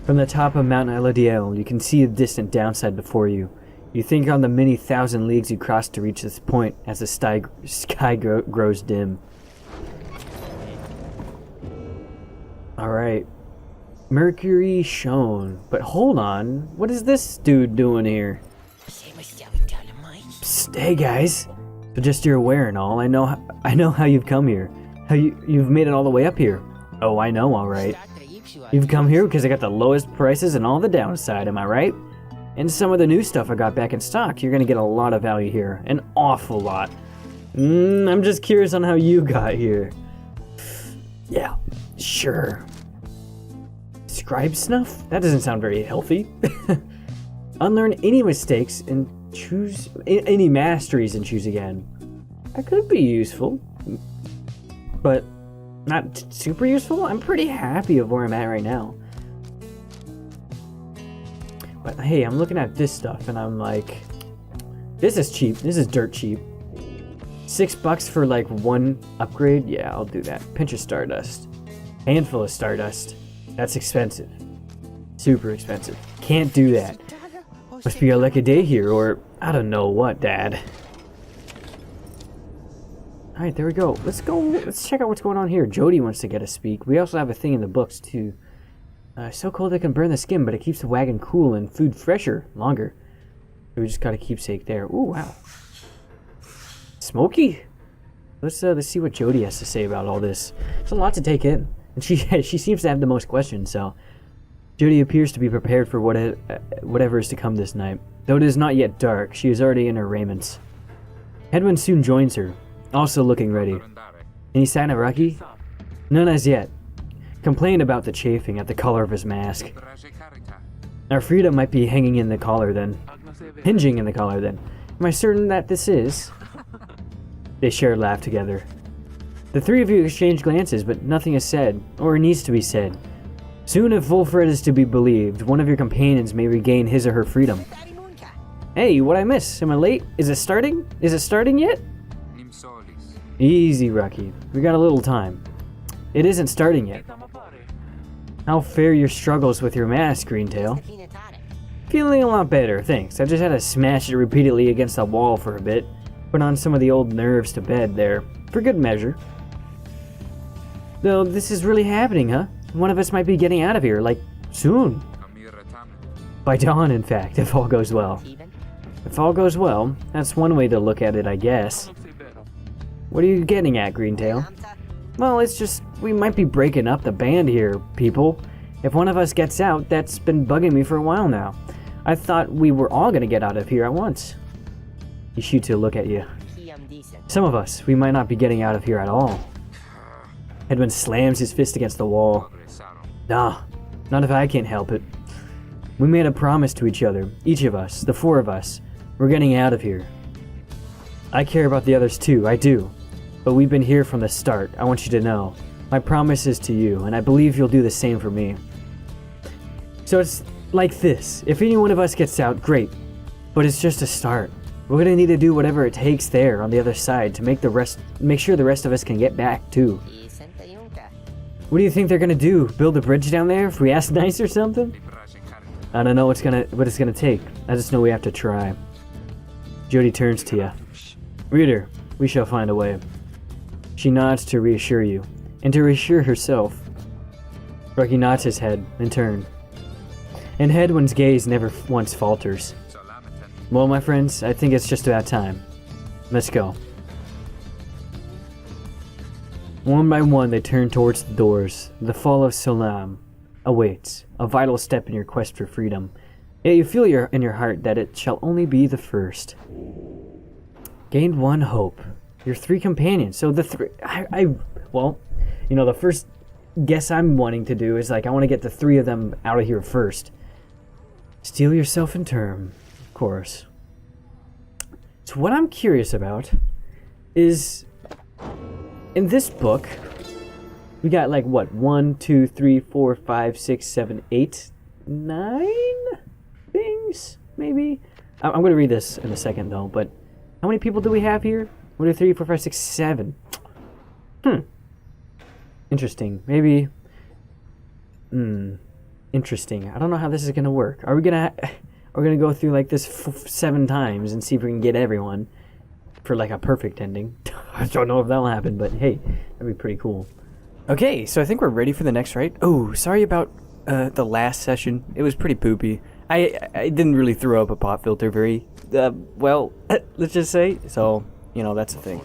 From the top of Mount Eladiel, you can see the distant downside before you. You think on the many thousand leagues you crossed to reach this point as the sky grows dim. Alright. Mercury shown. But hold on. What is this dude doing here? Psst, hey guys. So just you're aware and all, I know how you've come here. How you've made it all the way up here. Oh, I know, alright. You've come here because I got the lowest prices and all the downside, am I right? And some of the new stuff I got back in stock, you're gonna get a lot of value here. An awful lot. I'm just curious on how you got here. Yeah, sure. Scribe snuff? That doesn't sound very healthy. Unlearn any mistakes and choose any masteries and choose again. That could be useful. But not super useful? I'm pretty happy with where I'm at right now. But hey, I'm looking at this stuff and I'm like, this is cheap. This is dirt cheap. $6 for like one upgrade? Yeah, I'll do that. Pinch of stardust. Handful of stardust. That's expensive. Super expensive. Can't do that. Must be a lucky day here, or I don't know what, Dad. Alright, there we go. Let's check out what's going on here. Jody wants to get a speak. We also have a thing in the books, too. So cold it can burn the skin, but it keeps the wagon cool and food fresher longer. So we just got a keepsake there. Ooh, wow. Smoky. Let's see what Jody has to say about all this. It's a lot to take in. And she seems to have the most questions, so... Jody appears to be prepared for whatever is to come this night. Though it is not yet dark, she is already in her raiments. Hedwin soon joins her, also looking ready. Any sign of Rocky? None as yet. Complained about the chafing at the collar of his mask. Our freedom might be hanging in the collar then. Hinging in the collar then. Am I certain that this is? They share a laugh together. The three of you exchange glances, but nothing is said, or needs to be said. Soon, if Wolfred is to be believed, one of your companions may regain his or her freedom. Hey, what'd I miss? Am I late? Is it starting? Is it starting yet? Easy, Rocky. We got a little time. It isn't starting yet. How fare your struggles with your mask, Greentail? Feeling a lot better, thanks. I just had to smash it repeatedly against the wall for a bit. Put on some of the old nerves to bed there, for good measure. Though this is really happening, huh? One of us might be getting out of here, like, soon. By dawn, in fact, if all goes well. If all goes well, that's one way to look at it, I guess. What are you getting at, Greentail? Well, it's just, we might be breaking up the band here, people. If one of us gets out, that's been bugging me for a while now. I thought we were all gonna get out of here at once. He shoots a look at you. Some of us, we might not be getting out of here at all. Edwin slams his fist against the wall. Nah, not if I can't help it. We made a promise to each other, each of us, the four of us. We're getting out of here. I care about the others too, I do. But we've been here from the start, I want you to know. My promise is to you, and I believe you'll do the same for me. So it's like this. If any one of us gets out, great. But it's just a start. We're gonna need to do whatever it takes there on the other side to make sure the rest of us can get back too. What do you think they're gonna do? Build a bridge down there if we ask nice or something? I don't know what it's gonna take. I just know we have to try. Jody turns to you. Reader, we shall find a way. She nods to reassure you, and to reassure herself. Rocky nods his head, in turn. And Hedwin's gaze never once falters. Well, my friends, I think it's just about time. Let's go. One by one, they turn towards the doors. The fall of Salam awaits, a vital step in your quest for freedom. Yet you feel in your heart that it shall only be the first. Gained one hope. Your three companions. So the three... well, you know, the first guess I'm wanting to do is, like, I want to get the three of them out of here first. Steel yourself in term, of course. So what I'm curious about is... in this book, we got like what? 1, 2, 3, 4, 5, 6, 7, 8, 9 things, maybe? I'm going to read this in a second though, but how many people do we have here? 1, 2, 3, 4, 5, 6, 7. Interesting. Maybe. interesting. I don't know how this is gonna work. Are we gonna go through like this 7 times and see if we can get everyone for like a perfect ending? I don't know if that'll happen, but hey, that'd be pretty cool. Okay, so I think we're ready for the next right. Oh, sorry about the last session. It was pretty poopy. I didn't really throw up a pop filter very well, let's just say. So, you know, that's the thing.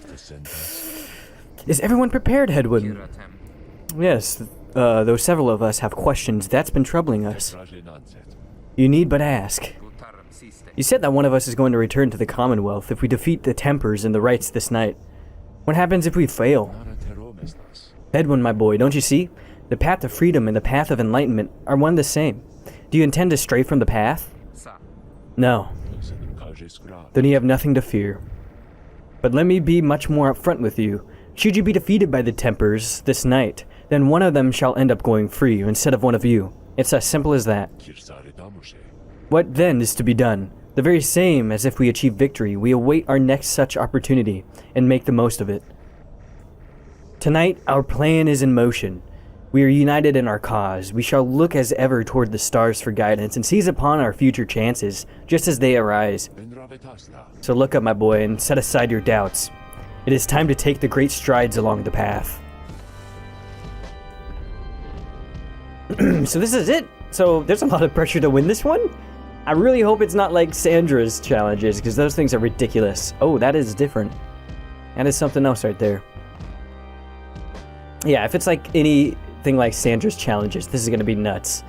Is everyone prepared, Hedwin? Yes, though several of us have questions that's been troubling us. You need but ask. You said that one of us is going to return to the Commonwealth if we defeat the Tempers and the Rights this night. What happens if we fail? Edwin, my boy, don't you see? The path to freedom and the path of enlightenment are one the same. Do you intend to stray from the path? No. Then you have nothing to fear. But let me be much more upfront with you. Should you be defeated by the Tempers this night, then one of them shall end up going free instead of one of you. It's as simple as that. What then is to be done? The very same as if we achieve victory, we await our next such opportunity and make the most of it. Tonight, our plan is in motion. We are united in our cause. We shall look as ever toward the stars for guidance and seize upon our future chances, just as they arise. So look up, my boy, and set aside your doubts. It is time to take the great strides along the path. So this is it. So there's a lot of pressure to win this one. I really hope it's not like Sandra's challenges, because those things are ridiculous. Oh, that is different. That is something else right there. Yeah, if it's like anything like Sandra's challenges, this is going to be nuts.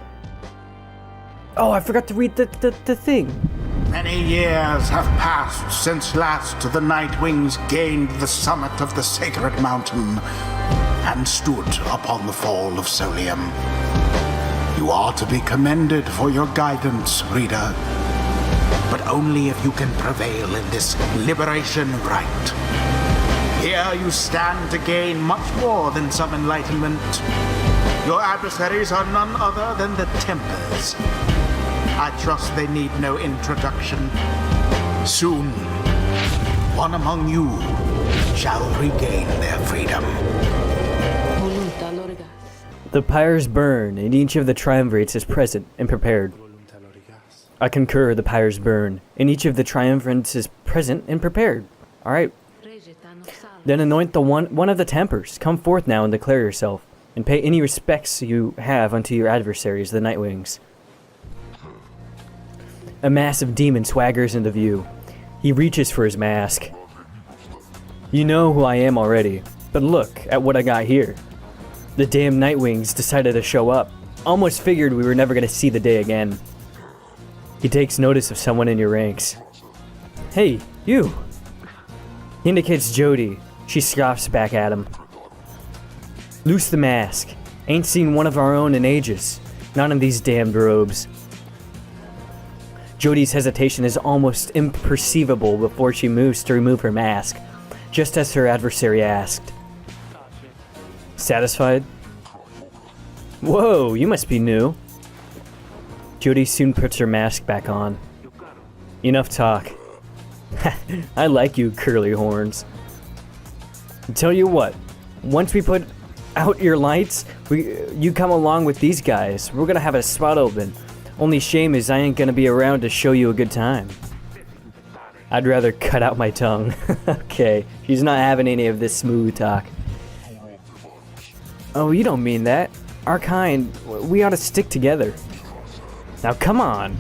Oh, I forgot to read the thing. Many years have passed since last the Nightwings gained the summit of the sacred mountain and stood upon the fall of Solium. You are to be commended for your guidance, reader, but only if you can prevail in this liberation rite. Here you stand to gain much more than some enlightenment. Your adversaries are none other than the Tempers. I trust they need no introduction. Soon, one among you shall regain their freedom. The pyres burn, and each of the triumvirates is present and prepared. I concur, the pyres burn, and each of the triumvirates is present and prepared. Alright. Then anoint the one of the Tempers. Come forth now and declare yourself, and pay any respects you have unto your adversaries, the Nightwings. A massive demon swaggers into view. He reaches for his mask. You know who I am already, but look at what I got here. The damn Nightwings decided to show up. Almost figured we were never going to see the day again. He takes notice of someone in your ranks. Hey, you! He indicates Jody. She scoffs back at him. Loose the mask. Ain't seen one of our own in ages. Not in these damned robes. Jody's hesitation is almost imperceivable before she moves to remove her mask, just as her adversary asked. Satisfied? Whoa, you must be new. Jody soon puts her mask back on. Enough talk. I like you, curly horns. Tell you what, once we put out your lights, you come along with these guys. We're gonna have a spot open. Only shame is I ain't gonna be around to show you a good time. I'd rather cut out my tongue. Okay, she's not having any of this smooth talk. Oh, you don't mean that. Our kind, we ought to stick together. Now come on.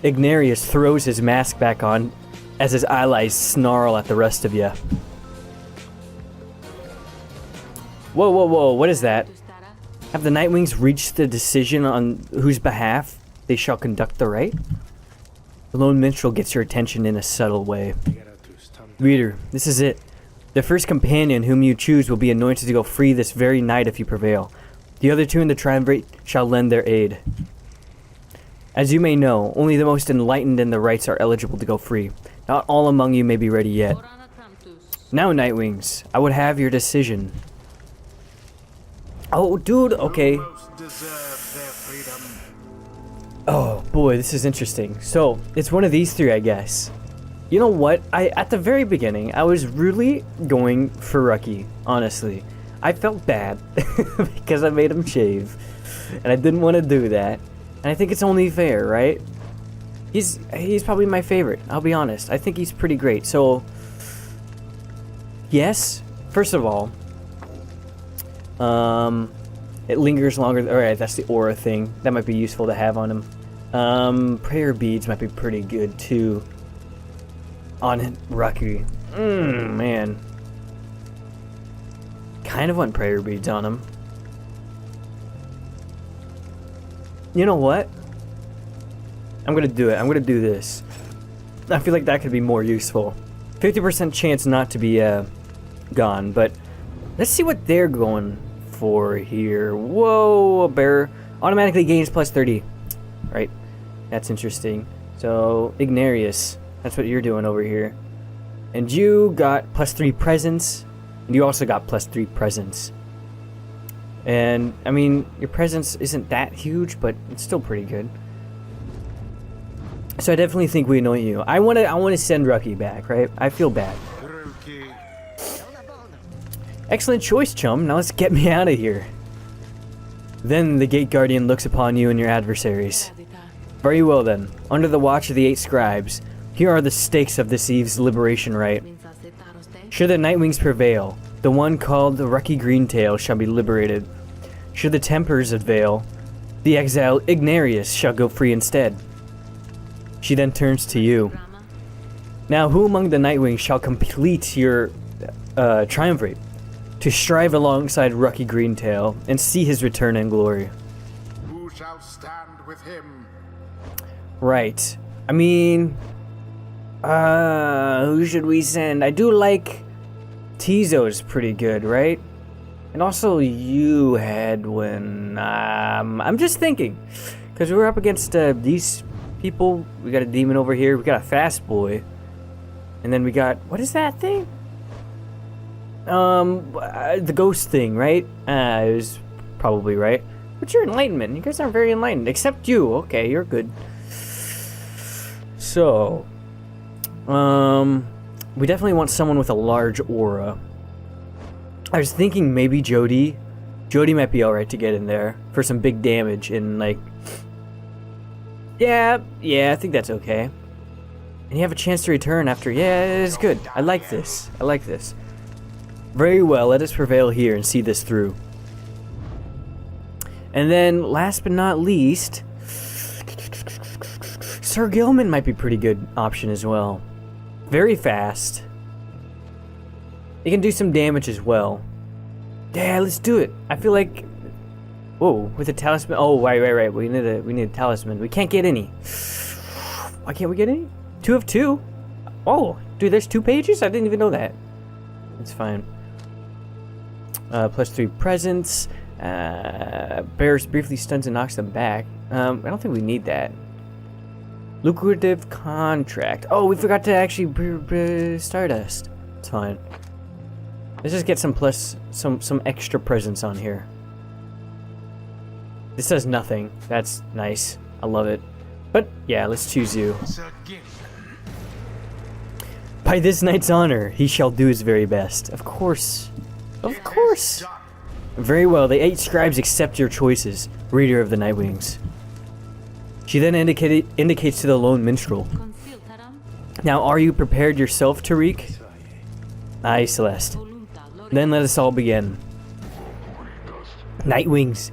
Ignarius throws his mask back on as his allies snarl at the rest of you. Whoa, whoa, whoa, what is that? Have the Nightwings reached the decision on whose behalf they shall conduct the rite? The lone minstrel gets your attention in a subtle way. Reader, this is it. The first companion whom you choose will be anointed to go free this very night if you prevail. The other two in the triumvirate shall lend their aid. As you may know, only the most enlightened in the rites are eligible to go free. Not all among you may be ready yet. Now, Nightwings, I would have your decision. Oh, dude, okay. Oh, boy, this is interesting. So, it's one of these three, I guess. You know what? At the very beginning, I was really going for Rucky, honestly. I felt bad because I made him shave. And I didn't want to do that. And I think it's only fair, right? He's probably my favorite, I'll be honest. I think he's pretty great. So, yes, first of all, it lingers longer. Alright, that's the aura thing. That might be useful to have on him. Prayer beads might be pretty good too. On Rucky. Man. Kind of want prayer beads on him. You know what? I'm gonna do it. I'm gonna do this. I feel like that could be more useful. 50% chance not to be gone, but let's see what they're going for here. Whoa, a bear automatically gains plus 30. Right, that's interesting. So Ignarius, that's what you're doing over here, and you got plus 3 presence, and you also got plus 3 presence. And I mean, your presence isn't that huge, but it's still pretty good. So I definitely think we anoint you. I want to send Rucky back, right? I feel bad. Excellent choice, chum. Now let's get me out of here. Then the Gate Guardian looks upon you and your adversaries. Very well then. Under the watch of the 8 scribes, here are the stakes of this eve's liberation rite. Should the Nightwings prevail, the one called the Rucky Greentail shall be liberated. Should the Tempers avail, the exile Ignarius shall go free instead. She then turns to you. Now who among the Nightwings shall complete your triumvirate, to strive alongside Rucky Greentail and see his return in glory? Who shall stand with him? Right. I mean, who should we send? I do like Tizo's pretty good, right? And also you, Hedwin. I'm just thinking, because we're up against these people. We got a demon over here. We got a fast boy, and then we got, what is that thing? The ghost thing, right? It was probably right. What's your enlightenment? You guys aren't very enlightened, except you. Okay, you're good. So, we definitely want someone with a large aura. I was thinking maybe Jody. Jody might be alright to get in there for some big damage and like... Yeah, I think that's okay. And you have a chance to return after... Yeah, it's good. I like this. I like this. Very well, let us prevail here and see this through. And then, last but not least... Sir Gilman might be a pretty good option as well. Very fast. He can do some damage as well. Yeah, let's do it. I feel like... Whoa, with a talisman... Oh, right. We need a talisman. We can't get any. Why can't we get any? 2 of 2? Oh, dude, there's 2 pages? I didn't even know that. It's fine. Plus 3 presence. Bears briefly stuns and knocks them back. I don't think we need that. Lucrative contract. Oh, we forgot to actually Stardust. It's fine. Let's just get some extra presence on here. This does nothing. That's nice. I love it. But yeah, let's choose you. By this knight's honor, he shall do his very best. Of course. Of course. Very well, the 8 scribes accept your choices, reader of the Nightwings. She then indicates to the lone minstrel. Now, are you prepared yourself, Tariq? Aye, Celeste. Then let us all begin. Nightwings,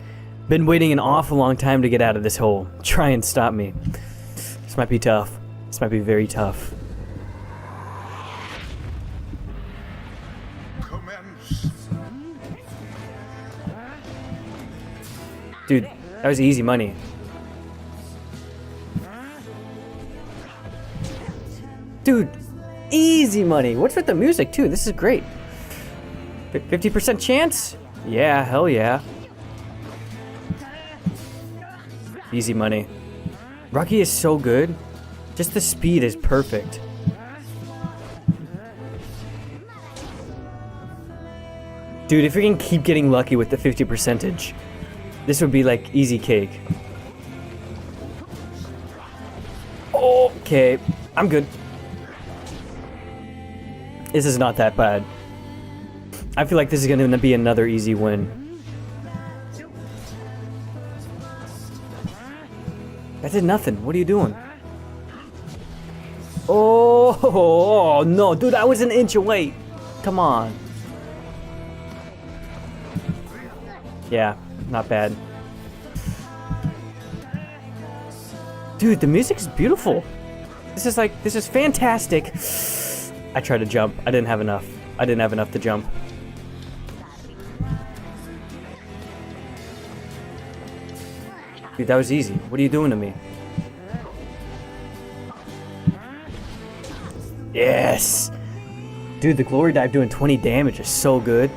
been waiting an awful long time to get out of this hole. Try and stop me. This might be tough. This might be very tough. Dude, that was easy money. Dude, easy money. What's with the music too? This is great. 50% chance? Yeah, hell yeah. Easy money. Rucky is so good. Just the speed is perfect. Dude, if we can keep getting lucky with the 50%, this would be like easy cake. Okay, I'm good. This is not that bad. I feel like this is going to be another easy win. That did nothing. What are you doing? Oh, no, dude, I was an inch away. Come on. Yeah, not bad. Dude, the music's beautiful. This is fantastic. I tried to jump. I didn't have enough. I didn't have enough to jump. Dude, that was easy. What are you doing to me? Yes! Dude, the glory dive doing 20 damage is so good.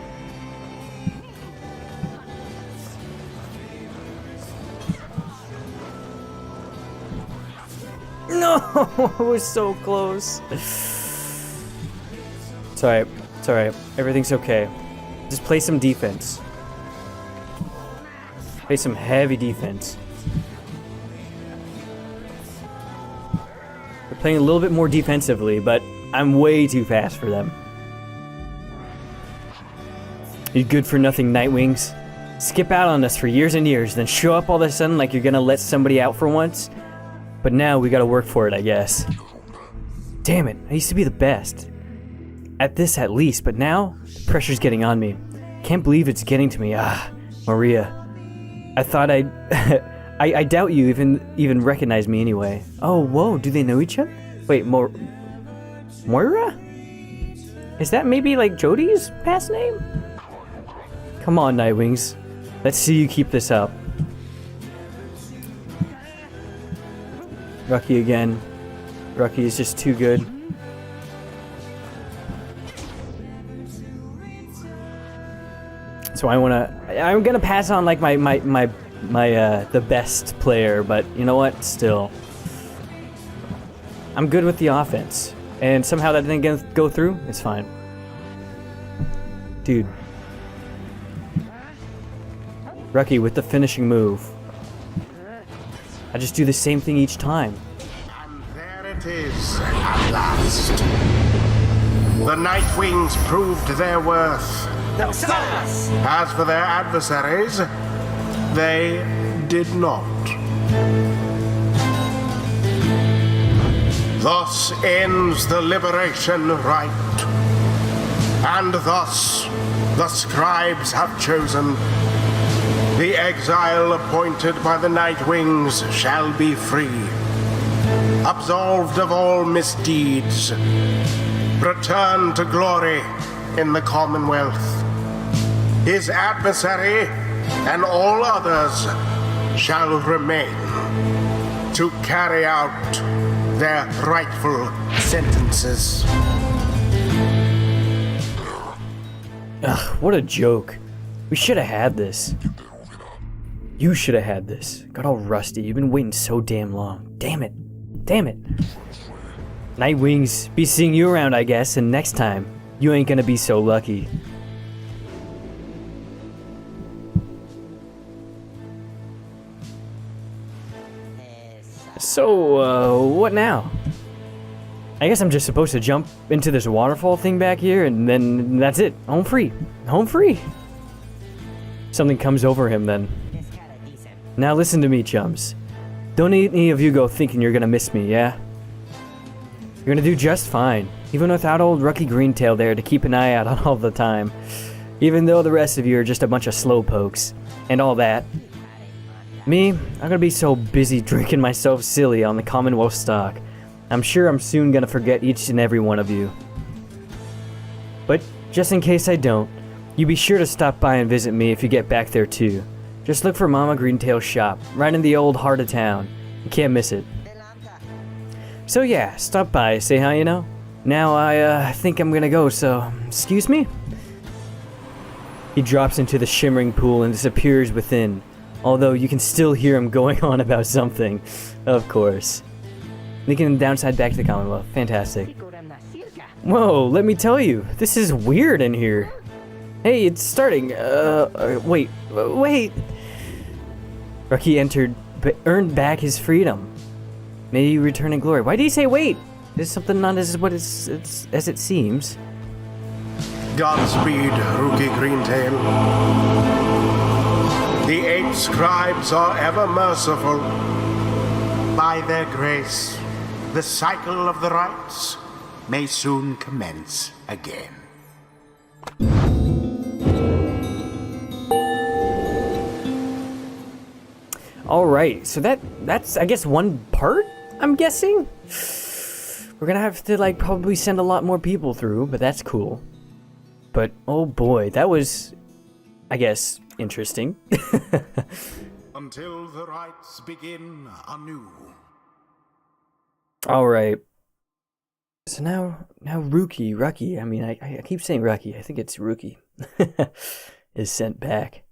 No! It was so close. It's alright. It's alright. Everything's okay. Just play some defense. Play some heavy defense. We're playing a little bit more defensively, but I'm way too fast for them. You good for nothing Nightwings. Skip out on us for years and years, then show up all of a sudden like you're gonna let somebody out for once. But now we gotta work for it, I guess. Damn it, I used to be the best. At this at least, but now, the pressure's getting on me. Can't believe it's getting to me. Ah, Maria. I thought I'd... I doubt you even recognize me anyway. Oh, whoa, do they know each other? Wait, Moira? Is that maybe like Jodie's past name? Come on, Nightwings. Let's see you keep this up. Rucky again. Rucky is just too good. So I'm gonna pass on like my the best player, but you know what? Still, I'm good with the offense, and somehow that didn't go through. It's fine, dude. Rucky with the finishing move. I just do the same thing each time. And there it is, at last. The Nightwings proved their worth. As for their adversaries, they did not. Thus ends the liberation rite. And thus the scribes have chosen. The exile appointed by the Nightwings shall be free, absolved of all misdeeds, return to glory in the Commonwealth. His adversary and all others shall remain to carry out their rightful sentences. Ugh, what a joke. We should have had this. You should have had this. Got all rusty. You've been waiting so damn long. Damn it. Damn it. Nightwings, be seeing you around, I guess, and next time, you ain't gonna be so lucky. So, what now? I guess I'm just supposed to jump into this waterfall thing back here, and then that's it. Home free. Home free. Something comes over him then. Now listen to me, chums. Don't any of you go thinking you're gonna miss me, yeah? You're gonna do just fine, even without old Rucky Greentail there to keep an eye out on all the time. Even though the rest of you are just a bunch of slowpokes, and all that. Me, I'm gonna be so busy drinking myself silly on the Commonwealth stock. I'm sure I'm soon gonna forget each and every one of you. But just in case I don't, you be sure to stop by and visit me if you get back there too. Just look for Mama Greentail's shop, right in the old heart of town. You can't miss it. So yeah, stop by, say hi, you know? Now I think I'm gonna go, so excuse me? He drops into the shimmering pool and disappears within, although you can still hear him going on about something, of course. Linking downside back to the Commonwealth, fantastic. Whoa, let me tell you, this is weird in here. Hey, it's starting, wait. Rucky earned back his freedom. May you return in glory. Why did he say wait? Is something not as what as it seems? Godspeed, Rookie Greentail. The 8 scribes are ever merciful, by their grace, the cycle of the rites may soon commence again. Alright, so that's I guess one part, I'm guessing? We're gonna have to like probably send a lot more people through, but that's cool. But oh boy, that was, I guess, interesting. Until the rites begin anew. Alright. So now Rookie, I mean, I keep saying Rookie, I think it's Rookie, is sent back.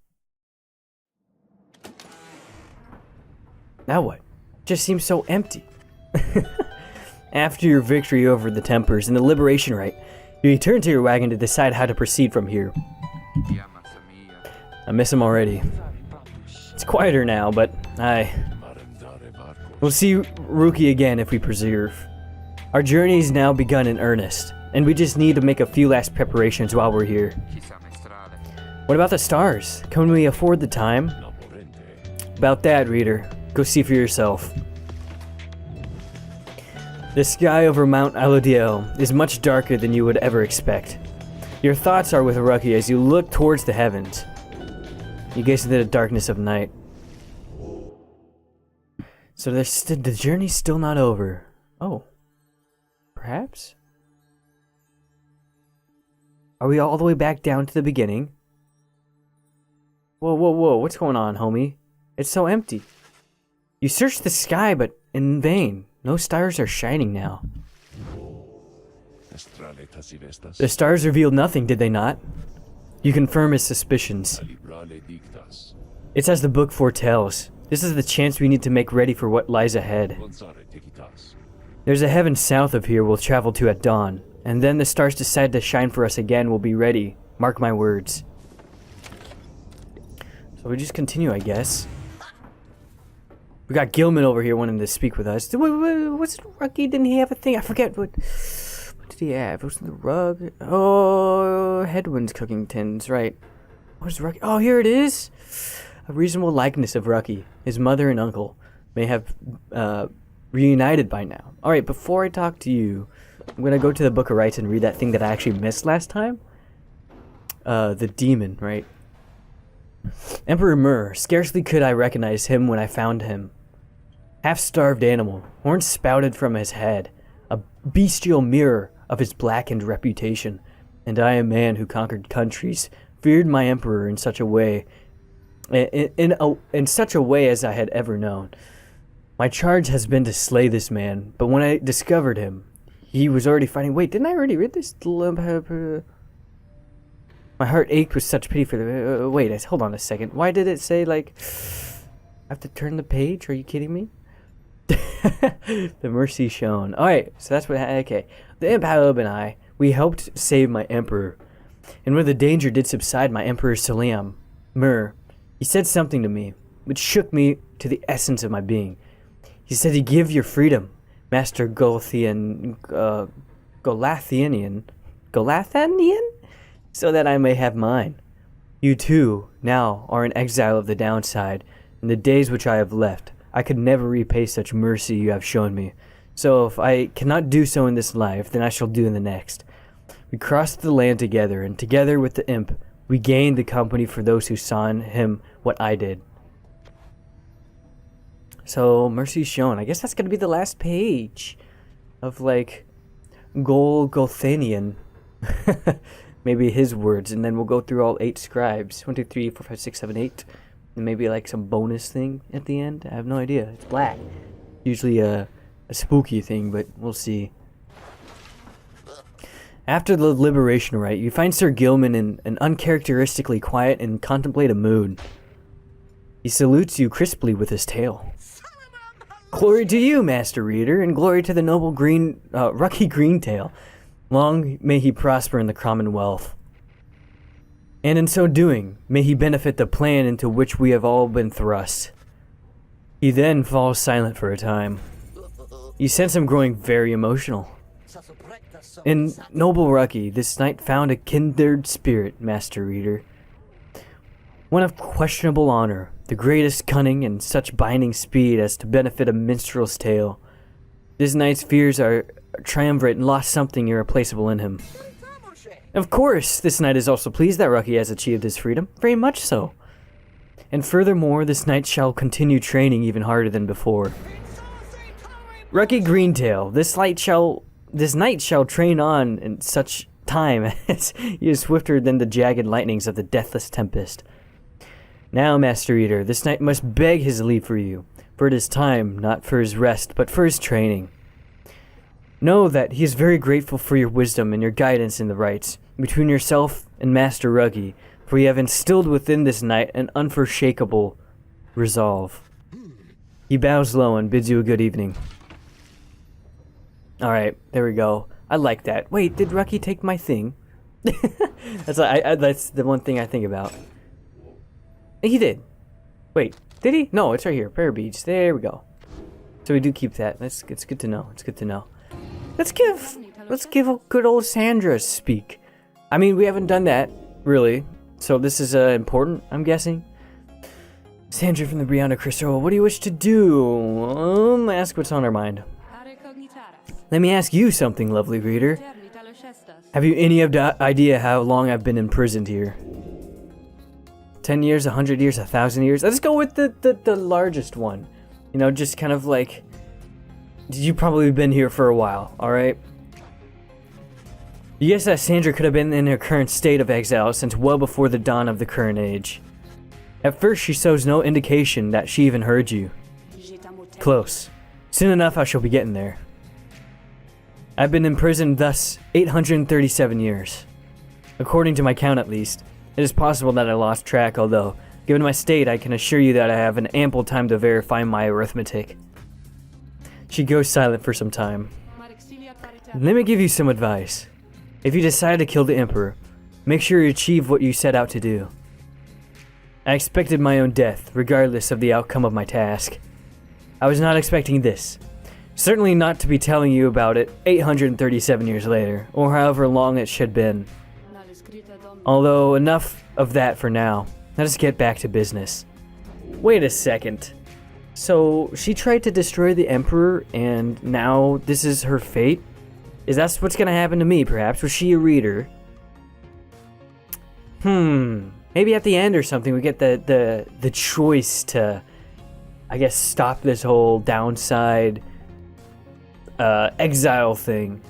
Now what? Just seems so empty. After your victory over the Tempers and the Liberation Rite, you return to your wagon to decide how to proceed from here. I miss him already. It's quieter now, but we'll see Rookie again if we persevere. Our journey's now begun in earnest, and we just need to make a few last preparations while we're here. What about the stars? Can we afford the time? About that, reader. Go see for yourself. The sky over Mount Alodiel is much darker than you would ever expect. Your thoughts are with Rookie as you look towards the heavens. You gaze into the darkness of night. So the journey's still not over. Oh. Perhaps? Are we all the way back down to the beginning? Whoa, whoa, whoa, what's going on, homie? It's so empty. You searched the sky, but in vain. No stars are shining now. The stars revealed nothing, did they not? You confirm his suspicions. It's as the book foretells. This is the chance we need to make ready for what lies ahead. There's a heaven south of here we'll travel to at dawn, and then the stars decide to shine for us again. We'll be ready. Mark my words. So we just continue, I guess. We got Gilman over here wanting to speak with us. What's Rookie? Didn't he have a thing? I forget what did he have? Was it the rug? Oh, Headwind's cooking tins, right. Where's Rookie? Oh, here it is. A reasonable likeness of Rookie. His mother and uncle may have reunited by now. Alright, before I talk to you, I'm gonna go to the Book of Rites and read that thing that I actually missed last time. The demon, right? Emperor Myrrh, scarcely could I recognize him when I found him. Half-starved animal, horns spouted from his head, a bestial mirror of his blackened reputation, and I, a man who conquered countries, feared my emperor in such a way, in such a way as I had ever known. My charge has been to slay this man, but when I discovered him, he was already fighting. Wait, didn't I already read this? My heart ached with such pity for the... wait, hold on a second. Why did it say, like... I have to turn the page? Are you kidding me? The mercy shown. Alright, so that's what... Okay. The Imp Halub and I, we helped save my emperor. And when the danger did subside, my emperor Salam, Myrrh, he said something to me, which shook me to the essence of my being. He said to give your freedom, Master Golathanian, so that I may have mine. You too, now, are an exile of the downside. In the days which I have left, I could never repay such mercy you have shown me. So if I cannot do so in this life, then I shall do in the next. We crossed the land together, and together with the imp, we gained the company for those who saw in him what I did. So, mercy shown. I guess that's gonna be the last page of, like, Golathanian. Maybe his words, and then we'll go through all 8 scribes. 1, 2, 3, 4, 5, 6, 7, 8. And maybe, like, some bonus thing at the end. I have no idea. It's black. Usually a spooky thing, but we'll see. After the Liberation Rite, you find Sir Gilman in an uncharacteristically quiet and contemplative mood. He salutes you crisply with his tail. Glory to you, Master Reader, and glory to the noble Rookie Greentail. Long may he prosper in the Commonwealth. And in so doing, may he benefit the plan into which we have all been thrust. He then falls silent for a time. You sense him growing very emotional. In noble Rookie, this knight found a kindred spirit, Master Reader. One of questionable honor, the greatest cunning and such binding speed as to benefit a minstrel's tale. This knight's fears are triumvirate and lost something irreplaceable in him. Of course, this knight is also pleased that Rucky has achieved his freedom, very much so. And furthermore, this knight shall continue training even harder than before. Rucky Greentail, this knight shall train on in such time as he is swifter than the jagged lightnings of the deathless tempest. Now, Master Eater, this knight must beg his leave for you, for it is time, not for his rest, but for his training. Know that he is very grateful for your wisdom and your guidance in the rites, between yourself and Master Ruggy, for you have instilled within this knight an unforshakable resolve. He bows low and bids you a good evening. Alright, there we go. I like that. Wait, did Rucky take my thing? That's the one thing I think about. He did. Wait, did he? No, it's right here. Prayer beads. There we go. So we do keep that. It's good to know. It's good to know. Let's give a good old Sandra a speak. I mean, we haven't done that, really. So this is important, I'm guessing. Sandra from the Brianna Crystal, what do you wish to do? Ask what's on her mind. Let me ask you something, lovely reader. Have you any idea how long I've been imprisoned here? 10 years, 100 years, 1,000 years? Let's go with the largest one. You know, just kind of like... You've probably been here for a while, alright? You guess that Sandra could have been in her current state of exile since well before the dawn of the current age. At first, she shows no indication that she even heard you. Close. Soon enough, I shall be getting there. I've been imprisoned thus 837 years. According to my count at least, it is possible that I lost track, although, given my state, I can assure you that I have an ample time to verify my arithmetic. She goes silent for some time. Let me give you some advice. If you decide to kill the Emperor, make sure you achieve what you set out to do. I expected my own death, regardless of the outcome of my task. I was not expecting this. Certainly not to be telling you about it 837 years later, or however long it should have been. Although, enough of that for now. Let us get back to business. Wait a second. So, she tried to destroy the Emperor, and now this is her fate? Is that what's gonna happen to me, perhaps? Was she a reader? Maybe at the end or something we get the choice to, I guess, stop this whole downside exile thing.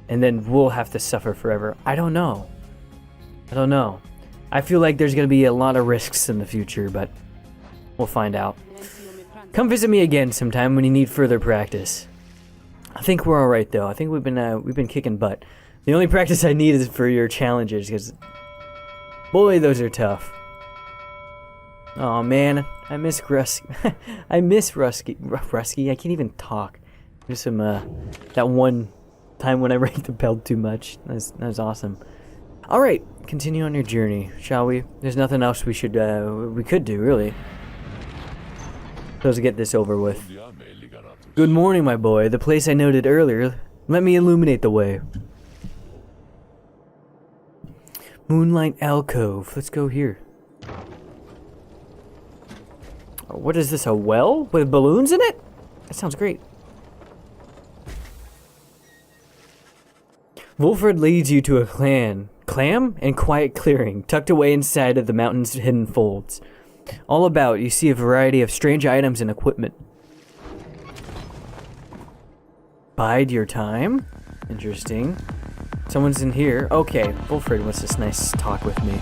And then we'll have to suffer forever. I don't know. I feel like there's gonna be a lot of risks in the future, but we'll find out. Come visit me again sometime when you need further practice. I think we're alright though. I think we've been kicking butt. The only practice I need is for your challenges, because boy, those are tough. Oh man, I miss Rusky. I miss Rusky. I can't even talk. Miss him. That one time when I rang the bell too much. That was awesome. All right, continue on your journey, shall we? There's nothing else we could do really. Let's get this over with. Good morning, my boy. The place I noted earlier. Let me illuminate the way. Moonlight Alcove. Let's go here. What is this, a well with balloons in it? That sounds great. Wolfred leads you to a clam and quiet clearing tucked away inside of the mountain's hidden folds. All about, you see a variety of strange items and equipment. Bide your time? Interesting. Someone's in here. Okay, Wolfred wants this nice talk with me.